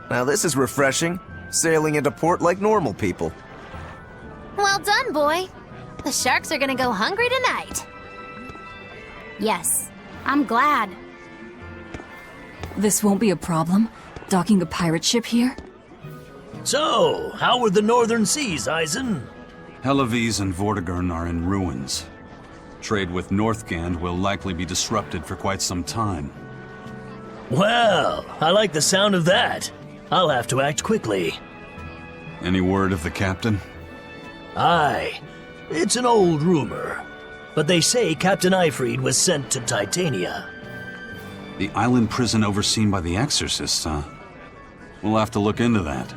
Now this is refreshing. Sailing into port like normal people. Well done, boy. The sharks are gonna go hungry tonight. Yes, I'm glad. This won't be a problem, docking a pirate ship here? So, how were the northern seas, Eisen? Helavis and Vortigern are in ruins. Trade with Northgand will likely be disrupted for quite some time. Well, I like the sound of that. I'll have to act quickly. Any word of the captain? Aye. It's an old rumor. But they say Captain Ifrid was sent to Titania. The island prison overseen by the Exorcists, huh? We'll have to look into that.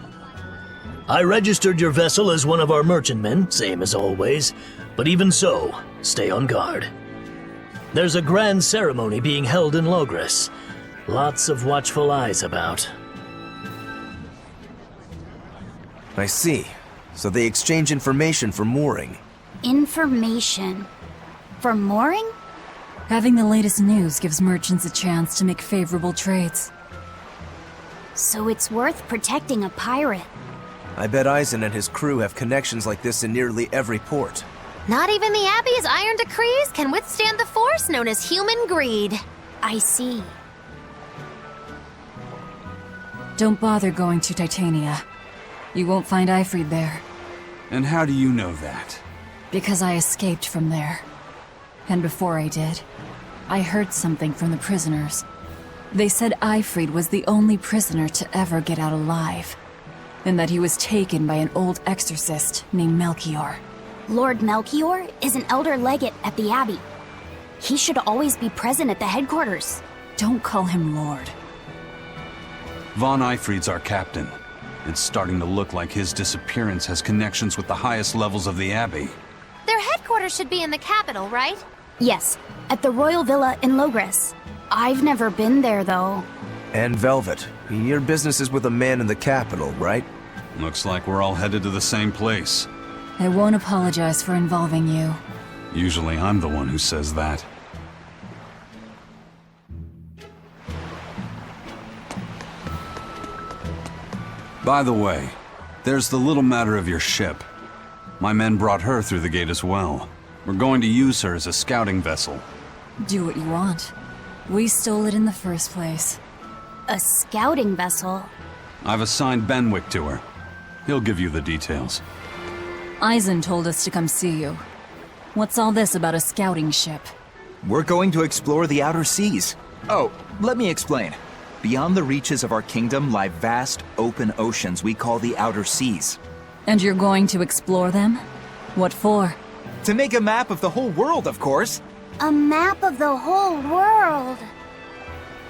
I registered your vessel as one of our merchantmen, same as always. But even so, stay on guard. There's a grand ceremony being held in Logres. Lots of watchful eyes about. I see. So they exchange information for mooring. Information. For mooring? Having the latest news gives merchants a chance to make favorable trades. So it's worth protecting a pirate. I bet Eisen and his crew have connections like this in nearly every port. Not even the Abbey's iron decrees can withstand the force known as human greed. I see. Don't bother going to Titania. You won't find Ifrid there. And how do you know that? Because I escaped from there. And before I did, I heard something from the prisoners. They said Ifrid was the only prisoner to ever get out alive, and that he was taken by an old exorcist named Melchior. Lord Melchior is an elder legate at the Abbey. He should always be present at the headquarters. Don't call him Lord. Von Ifrid's our captain. It's starting to look like his disappearance has connections with the highest levels of the Abbey. Their headquarters should be in the capital, right? Yes, at the Royal Villa in Logres. I've never been there, though. And Velvet, your business is with a man in the capital, right? Looks like we're all headed to the same place. I won't apologize for involving you. Usually I'm the one who says that. By the way, there's the little matter of your ship. My men brought her through the gate as well. We're going to use her as a scouting vessel. Do what you want. We stole it in the first place. A scouting vessel? I've assigned Benwick to her. He'll give you the details. Eisen told us to come see you. What's all this about a scouting ship? We're going to explore the outer seas. Oh, let me explain. Beyond the reaches of our kingdom lie vast, open oceans we call the outer seas. And you're going to explore them? What for? To make a map of the whole world, of course. A map of the whole world.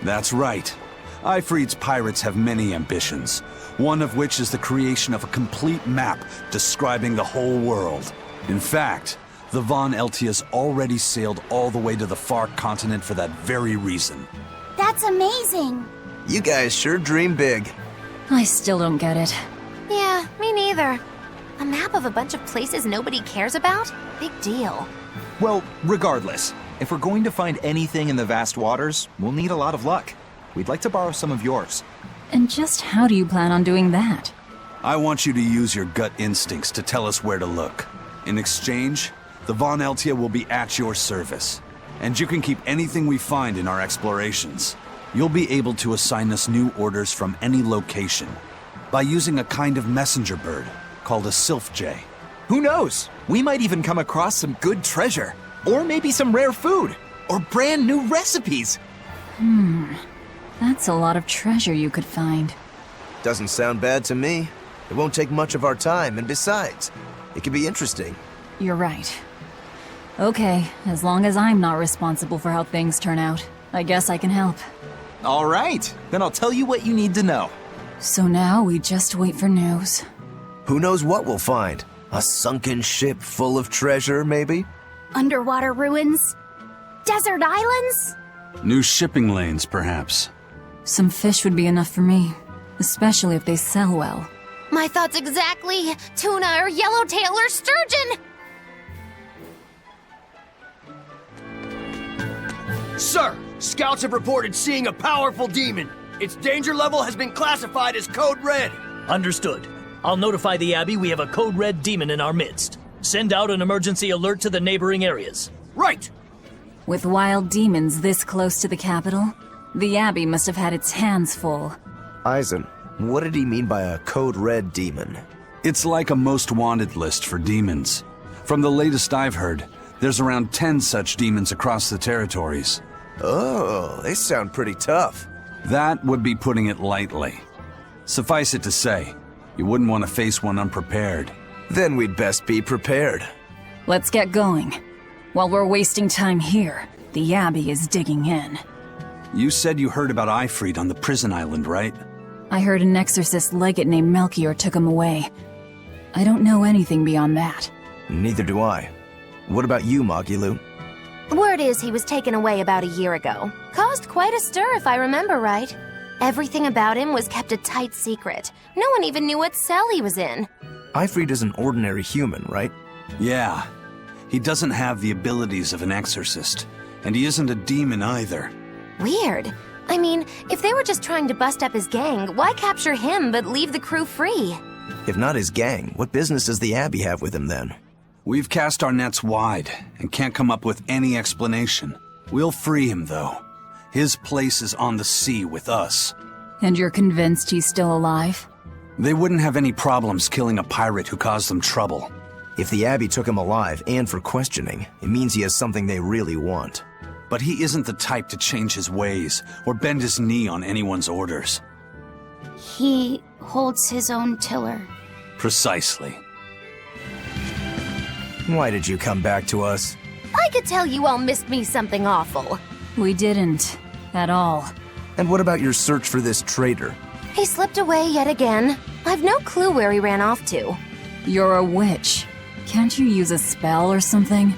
That's right. Ifrid's pirates have many ambitions, one of which is the creation of a complete map describing the whole world. In fact, the Von Eltias already sailed all the way to the far continent for that very reason. That's amazing. You guys sure dream big. I still don't get it. Yeah, me neither. A map of a bunch of places nobody cares about? Big deal. Well, regardless, if we're going to find anything in the vast waters, we'll need a lot of luck. We'd like to borrow some of yours. And just how do you plan on doing that? I want you to use your gut instincts to tell us where to look. In exchange, the Von Eltia will be at your service. And you can keep anything we find in our explorations. You'll be able to assign us new orders from any location by using a kind of messenger bird called a sylph jay. Who knows? We might even come across some good treasure. Or maybe some rare food. Or brand new recipes. That's a lot of treasure you could find. Doesn't sound bad to me. It won't take much of our time, and besides, it could be interesting. You're right. Okay, as long as I'm not responsible for how things turn out, I guess I can help. All right, then I'll tell you what you need to know. So now we just wait for news. Who knows what we'll find? A sunken ship full of treasure, maybe? Underwater ruins? Desert islands? New shipping lanes, perhaps. Some fish would be enough for me, especially if they sell well. My thoughts exactly. Tuna or yellowtail or sturgeon. Sir, scouts have reported seeing a powerful demon. Its danger level has been classified as Code Red. Understood. I'll notify the Abbey we have a Code Red demon in our midst. Send out an emergency alert to the neighboring areas. Right! With wild demons this close to the capital, the Abbey must have had its hands full. Eisen, what did he mean by a Code Red demon? It's like a most wanted list for demons. From the latest I've heard, there's around 10 such demons across the territories. Oh, they sound pretty tough. That would be putting it lightly. Suffice it to say, you wouldn't want to face one unprepared. Then we'd best be prepared. Let's get going. While we're wasting time here, the Abbey is digging in. You said you heard about Ifrit on the prison island, right? I heard an Exorcist legate named Melchior took him away. I don't know anything beyond that. Neither do I. What about you, Magilu? Word is he was taken away about a year ago. Caused quite a stir, if I remember right. Everything about him was kept a tight secret. No one even knew what cell he was in. Ifrit is an ordinary human, right? Yeah. He doesn't have the abilities of an exorcist, and he isn't a demon either. Weird. I mean, if they were just trying to bust up his gang, why capture him but leave the crew free? If not his gang, what business does the Abbey have with him then? We've cast our nets wide and can't come up with any explanation. We'll free him, though. His place is on the sea with us. And you're convinced he's still alive? They wouldn't have any problems killing a pirate who caused them trouble. If the Abbey took him alive and for questioning, it means he has something they really want. But he isn't the type to change his ways or bend his knee on anyone's orders. He holds his own tiller. Precisely. Why did you come back to us? I could tell you all missed me something awful. We didn't. At all. And what about your search for this traitor? He slipped away yet again. I've no clue where he ran off to. You're a witch. Can't you use a spell or something?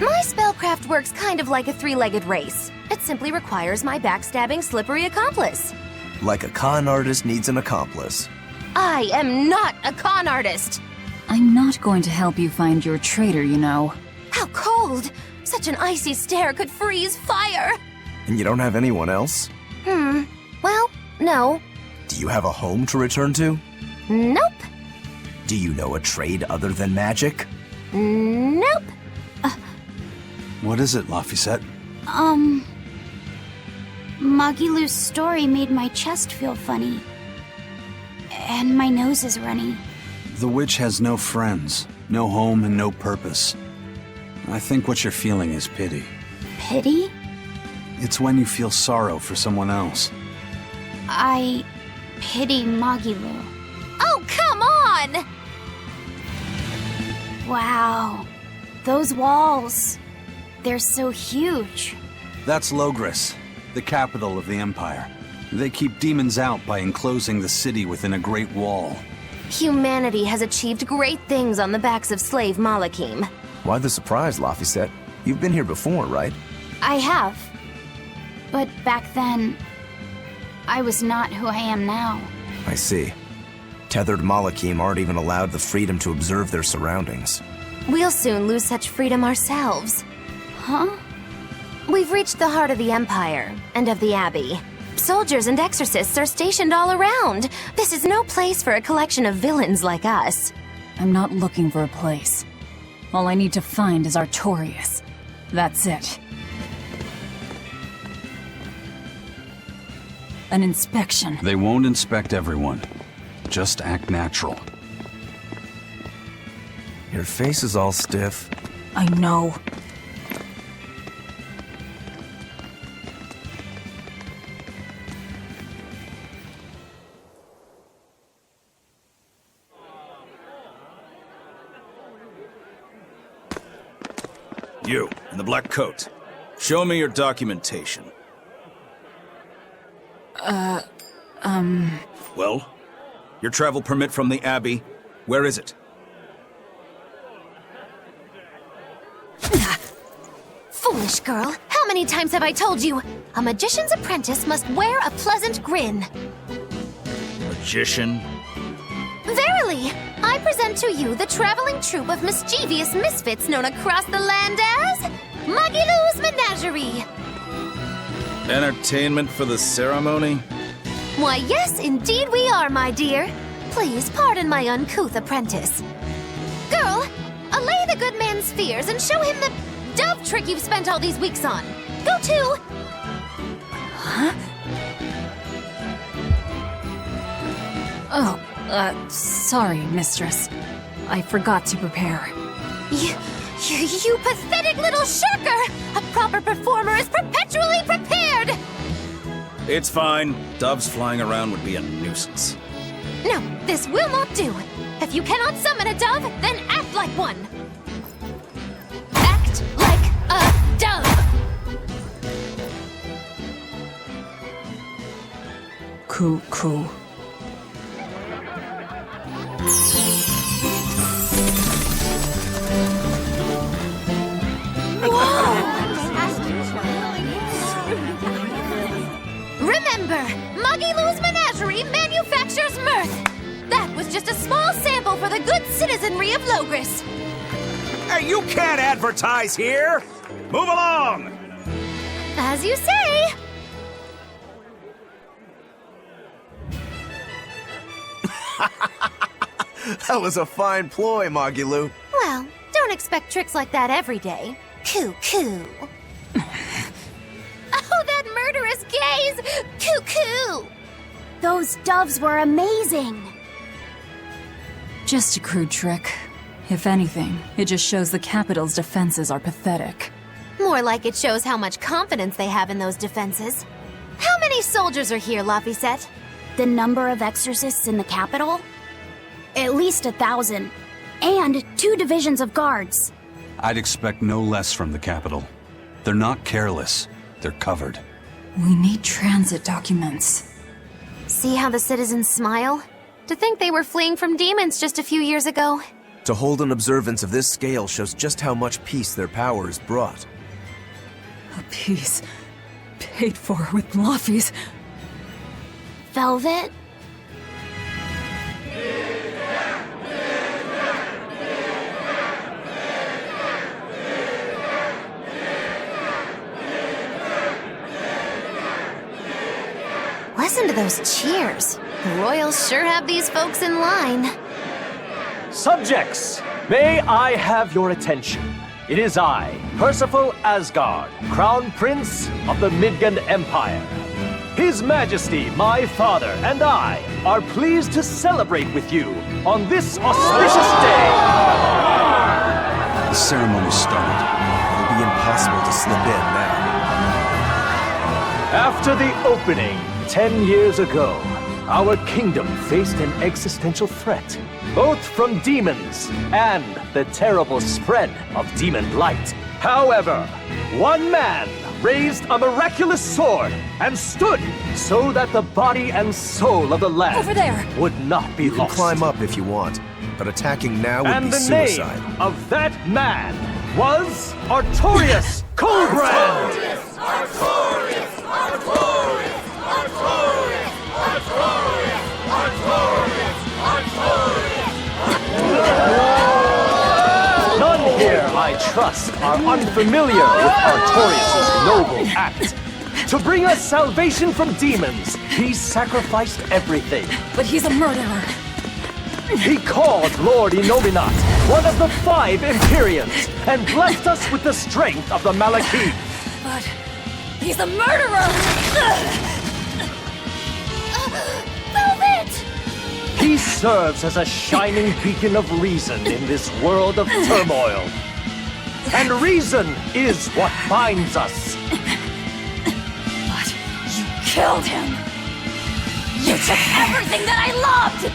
My spellcraft works kind of like a three-legged race. It simply requires my backstabbing, slippery accomplice. Like a con artist needs an accomplice. I am not a con artist! I'm not going to help you find your traitor, you know. How cold! Such an icy stare could freeze fire! And you don't have anyone else? Well, no. Do you have a home to return to? Nope. Do you know a trade other than magic? Nope. What is it, Laphicet? Magilu's story made my chest feel funny. And my nose is runny. The witch has no friends, no home, and no purpose. I think what you're feeling is pity. Pity? It's when you feel sorrow for someone else. I pity Magilu. Oh, come on! Wow. Those walls. They're so huge. That's Logres, the capital of the Empire. They keep demons out by enclosing the city within a great wall. Humanity has achieved great things on the backs of slave Malakim. Why the surprise, Laphicet? You've been here before, right? I have. But back then, I was not who I am now. I see. Tethered Malakim aren't even allowed the freedom to observe their surroundings. We'll soon lose such freedom ourselves. Huh? We've reached the heart of the Empire, and of the Abbey. Soldiers and exorcists are stationed all around. This is no place for a collection of villains like us. I'm not looking for a place. All I need to find is Artorius. That's it. An inspection. They won't inspect everyone. Just act natural. Your face is all stiff. I know. You, in the black coat. Show me your documentation. Well? Your travel permit from the Abbey, where is it? Foolish girl, how many times have I told you? A magician's apprentice must wear a pleasant grin. Magician? Verily, I present to you the traveling troupe of mischievous misfits known across the land as Magilu's Menagerie. Entertainment for the ceremony? Why, yes, indeed we are, my dear. Please pardon my uncouth apprentice. Girl, allay the good man's fears and show him the dove trick you've spent all these weeks on. Go to... Huh? Oh, sorry, mistress. I forgot to prepare. You pathetic little shirker! A proper performer is perpetually prepared! It's fine. Doves flying around would be a nuisance. No, this will not do. If you cannot summon a dove, then act like one. Act like a dove! Cool. Remember, Muggy-Loo's menagerie manufactures mirth. That was just a small sample for the good citizenry of Logris. Hey, you can't advertise here! Move along! As you say. That was a fine ploy, Magilou. Well, don't expect tricks like that every day. Coo. Oh, that murderous gaze! Coo. Those doves were amazing! Just a crude trick. If anything, it just shows the capital's defenses are pathetic. More like it shows how much confidence they have in those defenses. How many soldiers are here, Laphicet? The number of exorcists in the capital? At least 1,000. And 2 divisions of guards. I'd expect no less from the capital. They're not careless. They're covered. We need transit documents. See how the citizens smile? To think they were fleeing from demons just a few years ago. To hold an observance of this scale shows just how much peace their power has brought. A piece paid for with Laffy's. Velvet? Listen to those cheers. The royals sure have these folks in line. Subjects, may I have your attention? It is I, Percival Asgard, Crown Prince of the Midgand Empire. His Majesty, my father, and I are pleased to celebrate with you on this auspicious day. The ceremony started. It'll be impossible to slip in now. After the opening 10 years ago, our kingdom faced an existential threat, both from demons and the terrible spread of Daemonblight. However, one man raised a miraculous sword and stood so that the body and soul of the land Over there! would not be You can lost. climb up if you want, but attacking now would And be the suicide. name of that man was Artorius Coldbrand! None here, I trust, are unfamiliar with Artorius' noble act. To bring us salvation from demons, he sacrificed everything. But he's a murderer. He called Lord Inominat one of the 5 Imperians and blessed us with the strength of the Malakim. But he's a murderer! Velvet! He serves as a shining beacon of reason in this world of turmoil. And reason is what binds us. But you killed him! You took everything that I loved!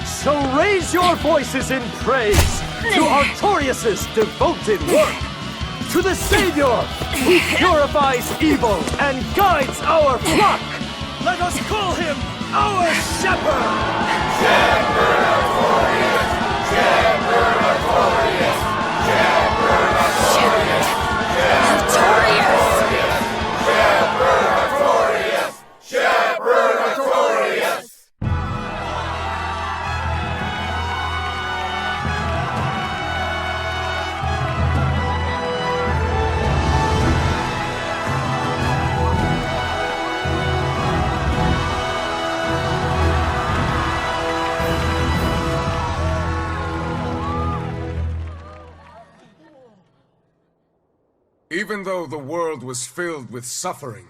So raise your voices in praise to Artorius' devoted work, to the Savior who purifies evil and guides our flock. Let us call him our shepherd! Shepherd Artorius! Shepherd Artorius! Shepherd Artorius! Artorius! Shepherd Artorius! Shepherd Artorius! Even though the world was filled with suffering,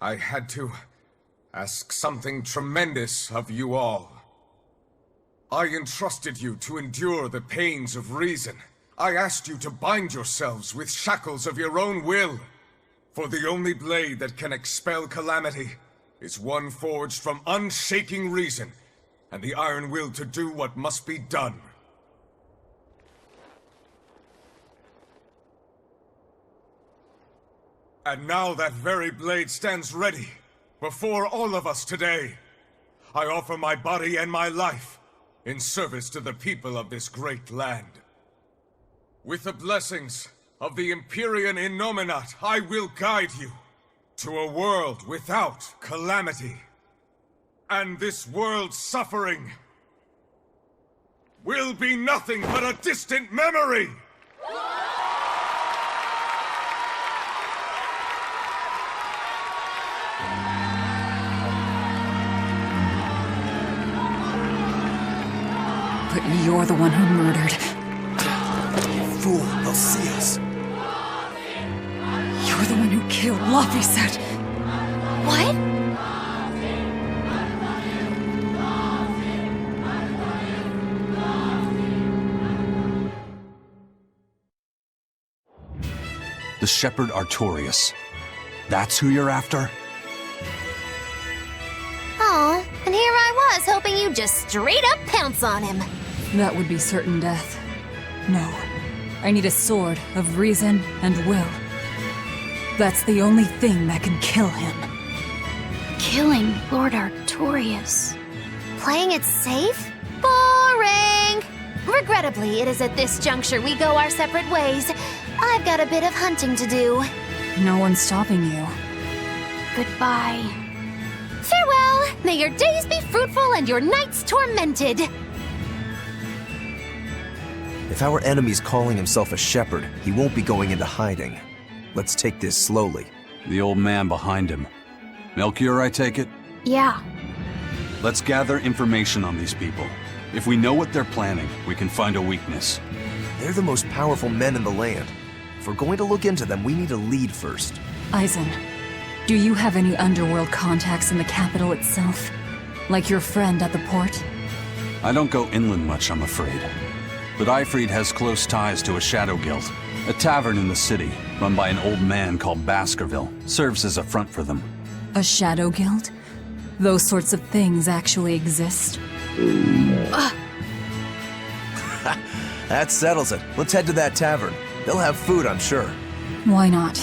I had to ask something tremendous of you all. I entrusted you to endure the pains of reason. I asked you to bind yourselves with shackles of your own will. For the only blade that can expel calamity is one forged from unshaking reason and the iron will to do what must be done. And now that very blade stands ready before all of us today. I offer my body and my life in service to the people of this great land. With the blessings of the Empyrean Innominat, I will guide you to a world without calamity. And this world's suffering will be nothing but a distant memory! But you're the one who murdered. Fool, they'll see us. You're the one who killed Laphicet. What? The shepherd Artorius. That's who you're after? Oh, and here I was hoping you'd just straight up pounce on him. That would be certain death. No. I need a sword of reason and will. That's the only thing that can kill him. Killing Lord Artorius. Playing it safe? Boring! Regrettably, it is at this juncture we go our separate ways. I've got a bit of hunting to do. No one's stopping you. Goodbye. Farewell! May your days be fruitful and your nights tormented! If our enemy's calling himself a shepherd, he won't be going into hiding. Let's take this slowly. The old man behind him. Melchior, I take it? Yeah. Let's gather information on these people. If we know what they're planning, we can find a weakness. They're the most powerful men in the land. If we're going to look into them, we need a lead first. Eisen, do you have any underworld contacts in the capital itself? Like your friend at the port? I don't go inland much, I'm afraid. But Eifried has close ties to a shadow guild. A tavern in the city, run by an old man called Baskerville, serves as a front for them. A shadow guild? Those sorts of things actually exist? That settles it. Let's head to that tavern. They'll have food, I'm sure. Why not?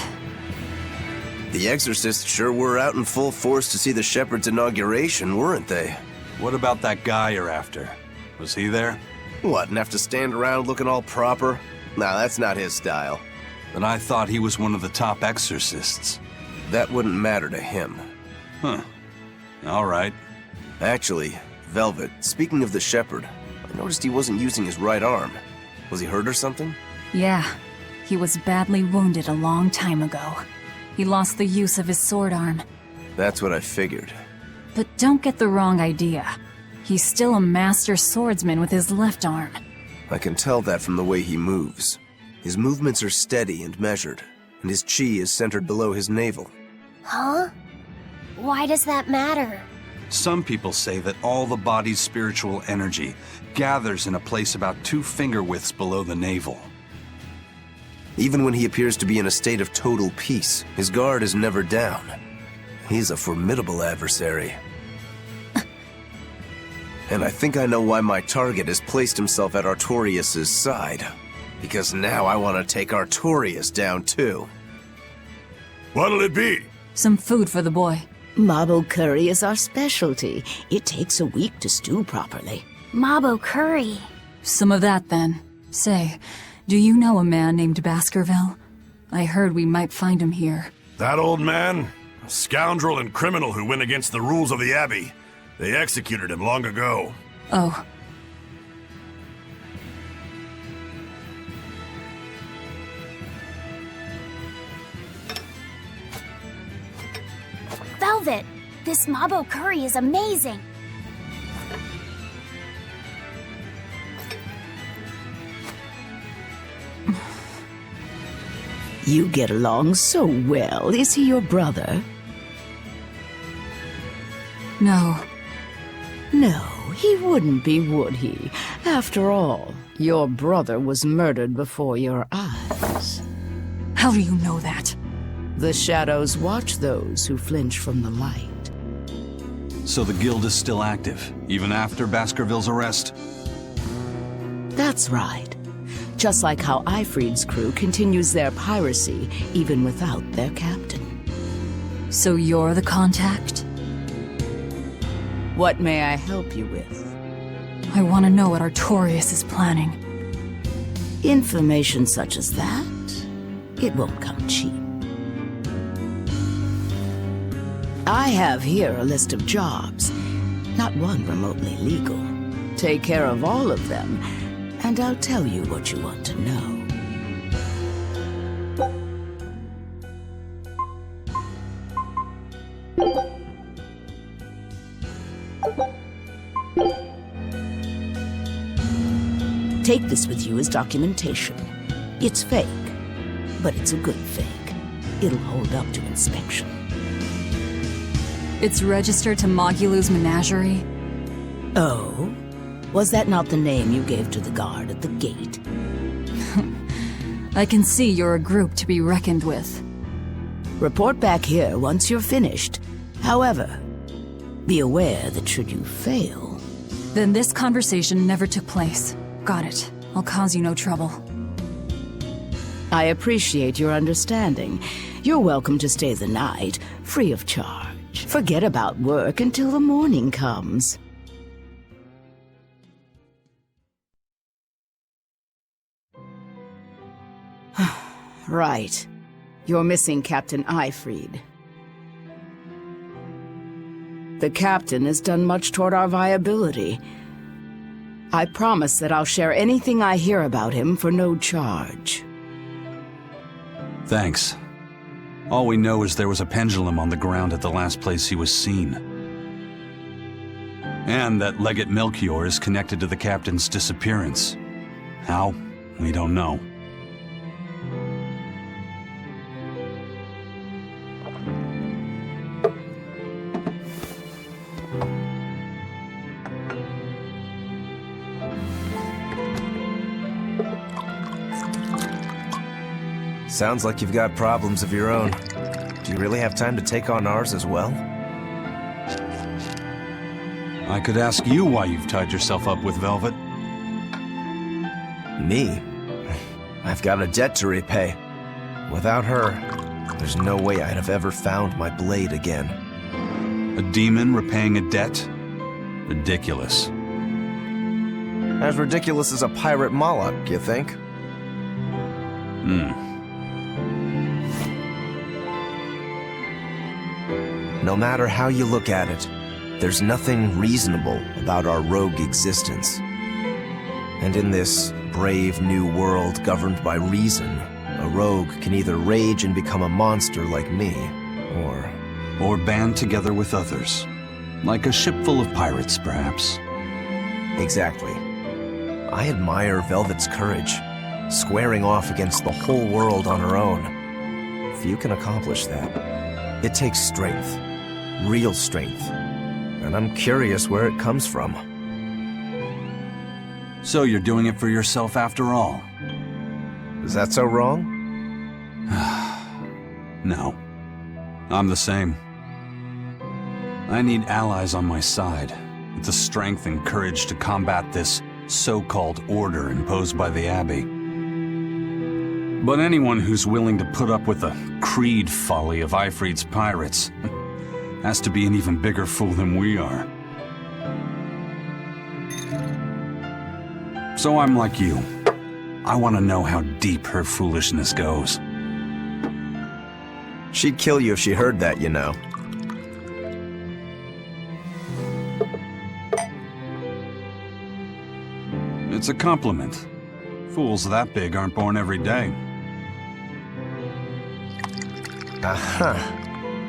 The Exorcists sure were out in full force to see the Shepherd's inauguration, weren't they? What about that guy you're after? Was he there? What, and have to stand around looking all proper? Nah, that's not his style. But I thought he was one of the top exorcists. That wouldn't matter to him. Huh. All right. Actually, Velvet, speaking of the Shepherd, I noticed he wasn't using his right arm. Was he hurt or something? Yeah. He was badly wounded a long time ago. He lost the use of his sword arm. That's what I figured. But don't get the wrong idea. He's still a master swordsman with his left arm. I can tell that from the way he moves. His movements are steady and measured, and his chi is centered below his navel. Huh? Why does that matter? Some people say that all the body's spiritual energy gathers in a place about 2 finger widths below the navel. Even when he appears to be in a state of total peace, his guard is never down. He's a formidable adversary. And I think I know why my target has placed himself at Artorius' side. Because now I want to take Artorius down too. What'll it be? Some food for the boy. Mabo curry is our specialty. It takes a week to stew properly. Mabo curry. Some of that, then. Say, do you know a man named Baskerville? I heard we might find him here. That old man? A scoundrel and criminal who went against the rules of the Abbey. They executed him long ago. Oh. Velvet, this Mabo curry is amazing. You get along so well. Is he your brother? No. No, he wouldn't be, would he? After all, your brother was murdered before your eyes. How do you know that? The shadows watch those who flinch from the light. So the guild is still active, even after Baskerville's arrest? That's right. Just like how Ifrid's crew continues their piracy, even without their captain. So you're the contact? What may I help you with? I want to know what Artorius is planning. Information such as that, it won't come cheap. I have here a list of jobs, not one remotely legal. Take care of all of them, and I'll tell you what you want to know. Take this with you as documentation. It's fake, but it's a good fake. It'll hold up to inspection. It's registered to Mogulu's menagerie? Oh? Was that not the name you gave to the guard at the gate? I can see you're a group to be reckoned with. Report back here once you're finished. However, be aware that should you fail... Then this conversation never took place. Got it. I'll cause you no trouble. I appreciate your understanding. You're welcome to stay the night, free of charge. Forget about work until the morning comes. Right. You're missing Captain Ifrid. The captain has done much toward our viability. I promise that I'll share anything I hear about him for no charge. Thanks. All we know is there was a pendulum on the ground at the last place he was seen. And that Legate Melchior is connected to the captain's disappearance. How? We don't know. Sounds like you've got problems of your own. Do you really have time to take on ours as well? I could ask you why you've tied yourself up with Velvet. Me? I've got a debt to repay. Without her, there's no way I'd have ever found my blade again. A demon repaying a debt? Ridiculous. As ridiculous as a pirate Malak, you think? No matter how you look at it, there's nothing reasonable about our rogue existence. And in this brave new world governed by reason, a rogue can either rage and become a monster like me, or band together with others. Like a ship full of pirates, perhaps. Exactly. I admire Velvet's courage, squaring off against the whole world on her own. Few can accomplish that. It takes strength. Real strength. And I'm curious where it comes from. So you're doing it for yourself after all? Is that so wrong? No. I'm the same. I need allies on my side, with the strength and courage to combat this so-called order imposed by the Abbey. But anyone who's willing to put up with the creed folly of Ifrid's pirates has to be an even bigger fool than we are. So I'm like you. I want to know how deep her foolishness goes. She'd kill you if she heard that, you know. It's a compliment. Fools that big aren't born every day. Aha.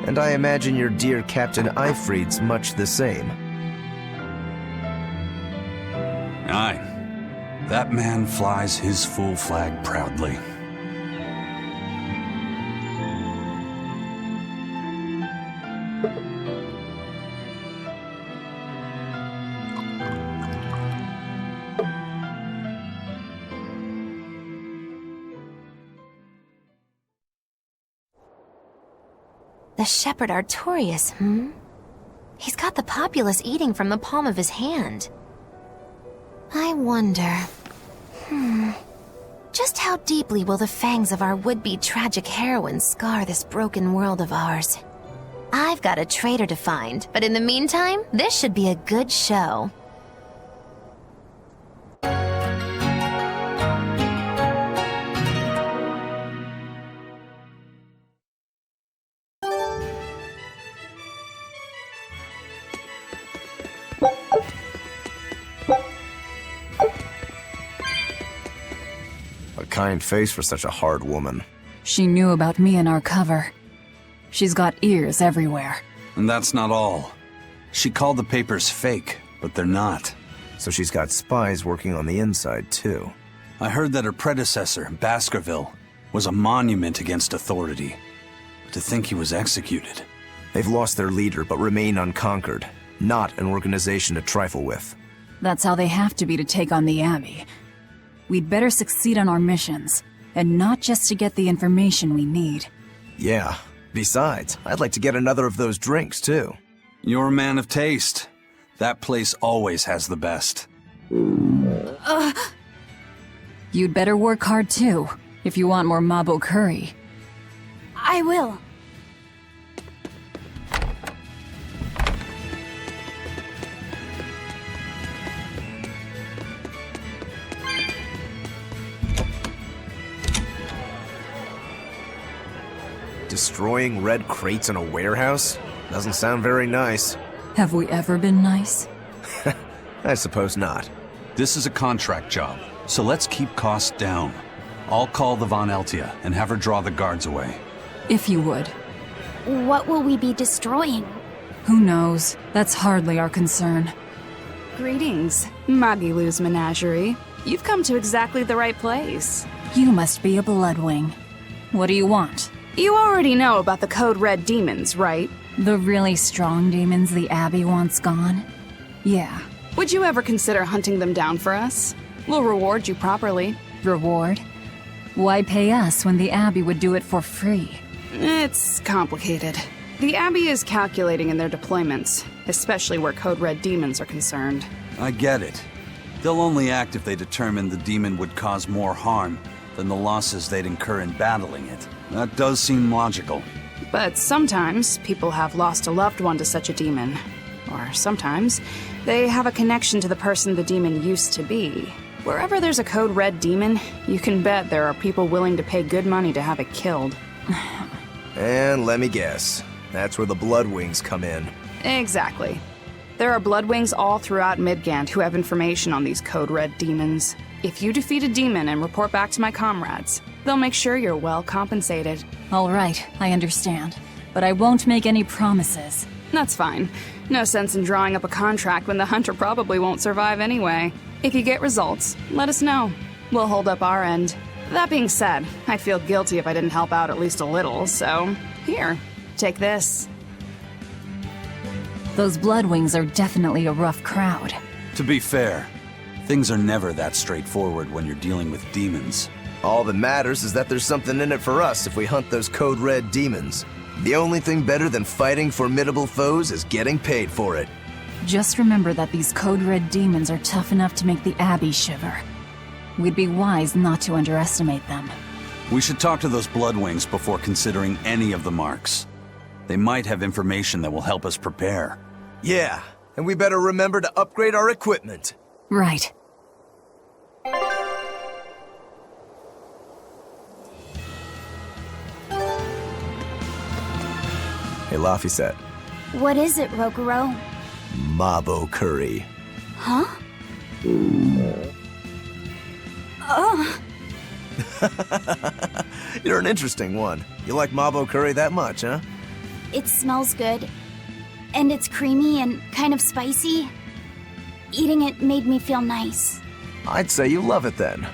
And I imagine your dear Captain Ifrid's much the same. Aye. That man flies his full flag proudly. The shepherd Artorius, He's got the populace eating from the palm of his hand. I wonder... Just how deeply will the fangs of our would-be tragic heroine scar this broken world of ours? I've got a traitor to find, but in the meantime, this should be a good show. Kind face for such a hard woman. She knew about me and our cover. She's got ears everywhere. And that's not all. She called the papers fake, but they're not. So she's got spies working on the inside, too. I heard that her predecessor, Baskerville, was a monument against authority. But to think he was executed. They've lost their leader, but remain unconquered. Not an organization to trifle with. That's how they have to be to take on the Abbey. We'd better succeed on our missions, and not just to get the information we need. Yeah. Besides, I'd like to get another of those drinks, too. You're a man of taste. That place always has the best. You'd better work hard, too, if you want more Mabo curry. I will. Destroying red crates in a warehouse? Doesn't sound very nice. Have we ever been nice? I suppose not. This is a contract job, so let's keep costs down. I'll call the Von Eltia and have her draw the guards away. If you would. What will we be destroying? Who knows? That's hardly our concern. Greetings, Magilu's menagerie. You've come to exactly the right place. You must be a Bloodwing. What do you want? You already know about the Code Red demons, right? The really strong demons the Abbey wants gone? Yeah. Would you ever consider hunting them down for us? We'll reward you properly. Reward? Why pay us when the Abbey would do it for free? It's complicated. The Abbey is calculating in their deployments, especially where Code Red demons are concerned. I get it. They'll only act if they determine the demon would cause more harm than the losses they'd incur in battling it. That does seem logical. But sometimes people have lost a loved one to such a demon. Or sometimes they have a connection to the person the demon used to be. Wherever there's a Code Red demon, you can bet there are people willing to pay good money to have it killed. And let me guess, that's where the Bloodwings come in. Exactly. There are Bloodwings all throughout Midgand who have information on these Code Red demons. If you defeat a demon and report back to my comrades, they'll make sure you're well compensated. All right, I understand. But I won't make any promises. That's fine. No sense in drawing up a contract when the hunter probably won't survive anyway. If you get results, let us know. We'll hold up our end. That being said, I'd feel guilty if I didn't help out at least a little, so here, take this. Those Bloodwings are definitely a rough crowd. To be fair, things are never that straightforward when you're dealing with demons. All that matters is that there's something in it for us if we hunt those Code Red demons. The only thing better than fighting formidable foes is getting paid for it. Just remember that these Code Red demons are tough enough to make the Abbey shiver. We'd be wise not to underestimate them. We should talk to those Bloodwings before considering any of the marks. They might have information that will help us prepare. Yeah, and we better remember to upgrade our equipment. Right. Hey, Laphicet. What is it, Roguro? Mabo curry. Huh? Oh. You're an interesting one. You like Mabo curry that much, huh? It smells good. And it's creamy and kind of spicy. Eating it made me feel nice. I'd say you love it then.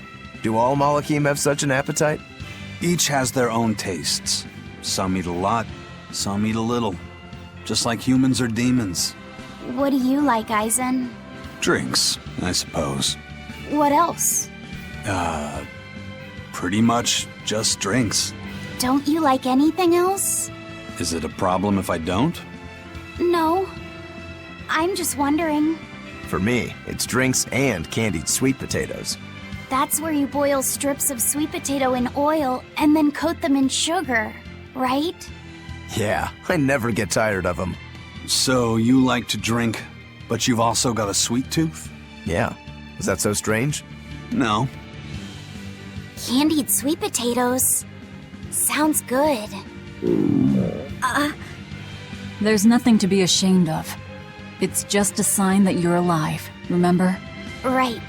Do all Malakim have such an appetite? Each has their own tastes. Some eat a lot, some eat a little. just like humans or demons. What do you like, Eisen? Drinks, I suppose. What else? Pretty much just drinks. Don't you like anything else? Is it a problem if I don't? No. I'm just wondering. For me, it's drinks and candied sweet potatoes. That's where you boil strips of sweet potato in oil and then coat them in sugar, right? Yeah, I never get tired of them. So you like to drink, but you've also got a sweet tooth? Yeah. Is that so strange? No. Candied sweet potatoes. Sounds good. There's nothing to be ashamed of. It's just a sign that you're alive, remember? Right.